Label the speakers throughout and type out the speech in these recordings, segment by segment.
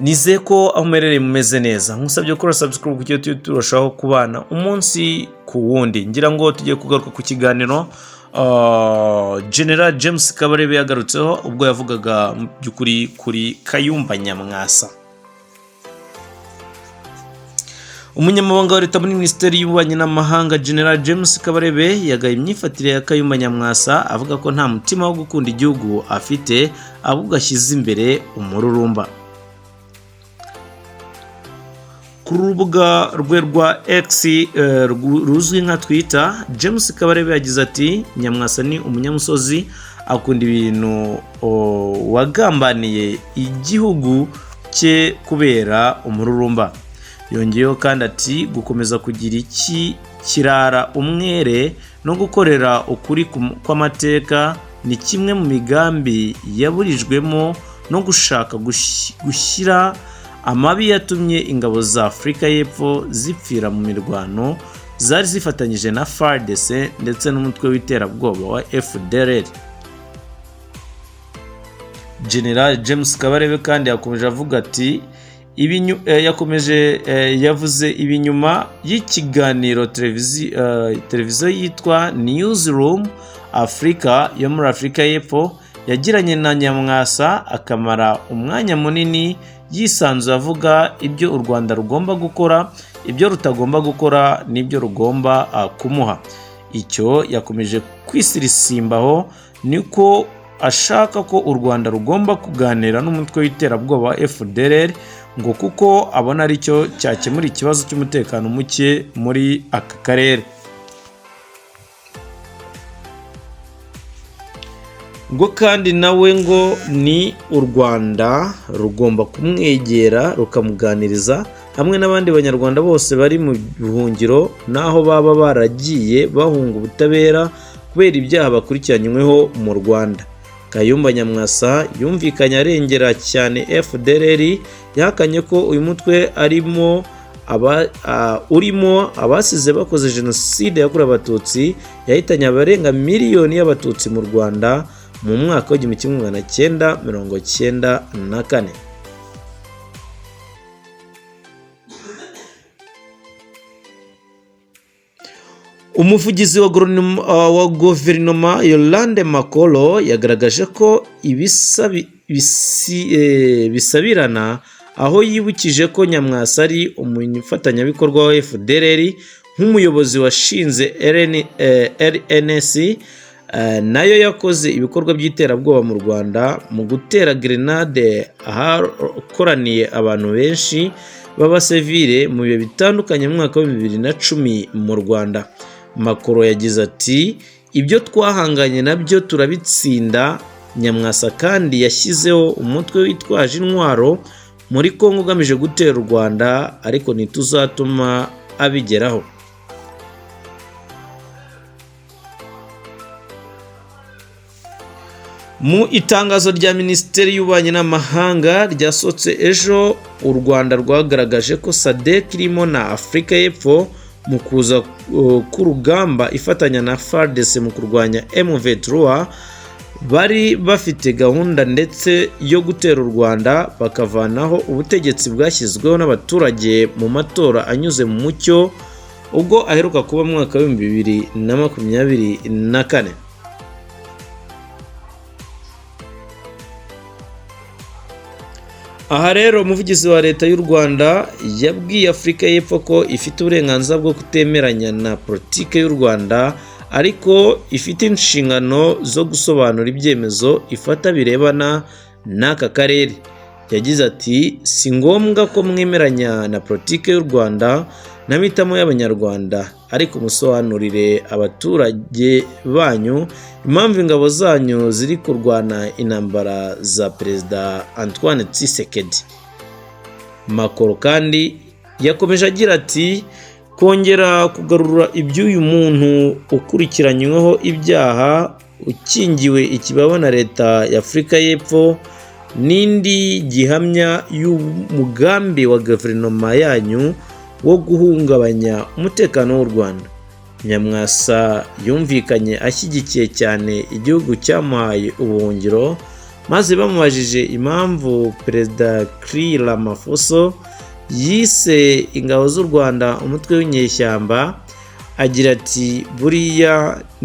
Speaker 1: Nizeye ko aho umerereye mumeze neza. Nkusabye gukora subscribe kugira ngo turushaho kubana umunsi ku wundi. Ngira ngo tugiye kugaruka ku kiganiro General James Kabarebe yagarutseho ubwo yavugaga by'ukuri kuri Kayumba Nyamwasa. Umunyamabanga wa leta muri Minisiteri y'Ububanyi n'Amahanga General James Kabarebe yagaye imyifatire ya Kayumba Nyamwasa avuga ko nta mutima wo gukunda igihugu afite ahubwo ashyize imbere umururumba. Ku rubuga rwe rwa X ruzwi nka Twitter, James Kabarebe yagize ati Nyamwasa ni umunyamusozi akunda ibintu wagambaniye igihugu cye kubera umururumba. Yongeyeho kandi ati gukomeza kugira iki kirara umwere no gukorera ukuri kw'amateka ni kimwe mu migambi yaburijwemo no gushaka gushyira amabi yatumye ingabo za Afurika y'Epfo zipfira mu mirwano zari zifatanyije na FARDC ndetse n'umutwe w'iterabwoba wa FDLR. General James Kabarebe kandi yakomeje avuga ati yavuze ibinyuma y'ikiganiro televiziyo yitwa Newsroom Africa yo muri Afurika y'Epfo yagiranye na Nyamwasa akamara umwanya munini yisanzuye avuga ibyo u Rwanda rugomba gukora, ibyo rutagomba gukora n'ibyo rugomba kumuha. Icyo yakomeje kwisirisimbaho niko ashaka ko u Rwanda rugomba kuganira n'umutwe w'iterabwoba wa FDLR ngo kuko abona ari cyo cyakemura ikibazo cy'umutekano muke muri aka karere. Ngo kandi nawe ngo ni u Rwanda rugomba kumwegera rukamuganiriza hamwe n'abandi banyarwanda bose bari mu buhungiro naho baba baragiye bahunga ubutabera kubera ibyaha bakurikiranyweho mu Rwanda. Kayumba Nyamwasa yumvikanye arengera cyane FDLR, yahakanye ko uyu mutwe urimo abasize bakoze jenoside yakorewe abatutsi yahitanye abarenga miliyoni y'abatutsi mu Rwanda mu mwaka wa 1994. Umuvugizi wa guverinoma Yolande Makolo yagaragaje ko bisabirana aho yibukije ko Nyamwasa ari umufatanyabikorwa wa FDLR nk'umuyobozi washinze RNC nayo yakoze ibikorwa by'iterabwoba mu Rwanda mu gutera grenade ahakoraniye abantu benshi b'abasivile mu bihe bitandukanye mu mwaka wa 2010 mu Rwanda. Makoro yagize ati ibyo twahanganye nabyo turabitsinda. Nyamwasa kandi yashyizeho umutwe witwaje intwaro muri Kongo ugamije gutera u Rwanda ariko ntituzatuma abigeraho. Mu itangazo rya Minisiteri y'Ububanyi n'Amahanga ryasohotse ejo, u Rwanda rwagaragaje ko SADC irimo na Afurika y'Epfo mu kuza k'urugamba ifatanya na FARDC mu kurwanya M23 bari bafite gahunda ndetse yo gutera u Rwanda bakavanaho ubutegetsi bwashyizweho n'abaturage mu matora anyuze mu mucyo ubwo aheruka kuba mu mwaka wa 2024. Aha rero umuvugizi wa leta y'u Rwanda yabwiye Afurika y'Epfo ko ifite uburenganzira bwo kutemeranya na politike y'u Rwanda ariko ifite inshingano zo gusobanura ibyemezo ifata birebana n'aka karere. Yagize ati si ngombwa ko mwemeranya na politike y'u Rwanda n'amahitamo y'abanyarwanda ariko musobanurire abaturage banyu impamvu ingabo zanyu ziri kurwana intambara za Perezida Antoine Tshisekedi. Makoro kandi yakomeje agira ati kongera kugarura iby'uyu muntu ukurikiranyweho ibyaha ukingiwe ikibaba na leta ya Afurika y'Epfo n'indi gihamya y'umugambi wa guverinoma yanyu wo guhungabanya umutekano w'u Rwanda. Nyamwasa yumvikanye ashyigikiye cyane igihugu cyamuhaye ubuhungiro maze bamubajije impamvu Perezida Cyril Ramaphosa yise ingabo z'u Rwanda umutwe w'inyeshyamba, agira ati buriya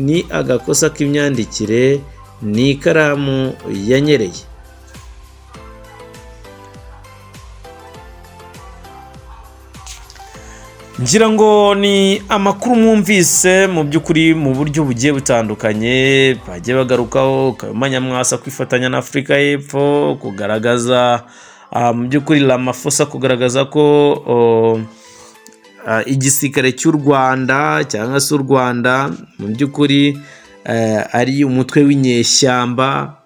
Speaker 1: ni agakosa k'imyandikire, ni ikaramu yanyereye. Ngira ngo ni amakuru mwumvise mu by'ukuri mu buryo bugiye butandukanye, bagiye bagarukaho Kayumba Nyamwasa kwifatanya na Afurika y'Epfo, kugaragaza mu by'ukuri Ramaphosa kugaragaza ko igisirikare cy'u Rwanda cyangwa se u Rwanda mu by'ukuri ari umutwe w'inyeshyamba.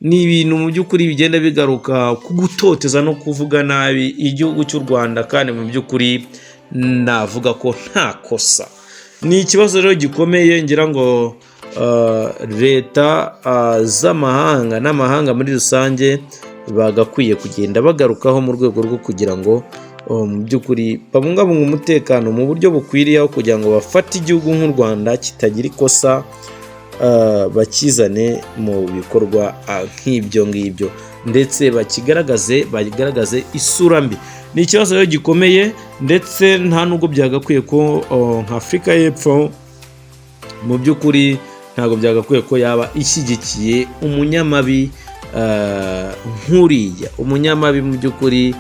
Speaker 1: Ni ibintu mu by'ukuri bigenda bigaruka ku gutoteza no kuvuga nabi igihugu cy'u Rwanda, kandi mu by'ukuri navuga ko nta kosa. Ni ikibazo rero gikomeye, ngira ngo leta z'amahanga n'amahanga muri rusange bagakwiye kugenda bagarukaho mu rwego rwo kugira ngo mu by'ukuri babungabunga umutekano mu buryo bukwiriye, kugira ngo bafate igihugu nk'u Rwanda kitagira ikosa, bakizane mu bikorwa nk'ibyo ngibyo, ndetse bagaragaze isura mbi. Ni ikibazo rero gikomeye, ndetse nta nubwo byagakwiye ko nka Afurika y'Epfo mu by'ukuri ntabwo byagakwiye ko yaba ishyigikiye umunyamabi nk'uriya, umunyamabi mu by'ukuri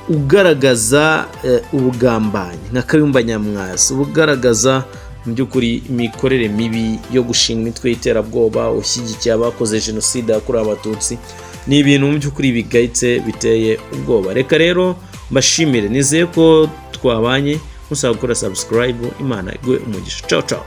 Speaker 1: ugaragaza ubugambanyi nka Kayumba Nyamwasa, ugaragaza mu by'ukuri imikorere mibi yo gushinga imitwe y'iterabwoba, ushyigikiye abakoze jenoside yakorewe Abatutsi. Ni ibintu mu by'ukuri bigayitse biteye ubwoba. Reka rero mbashimire, nizeye ko twabanye, musaba gukora subscribe. Imana iguhe umugisha. Ciao ciao.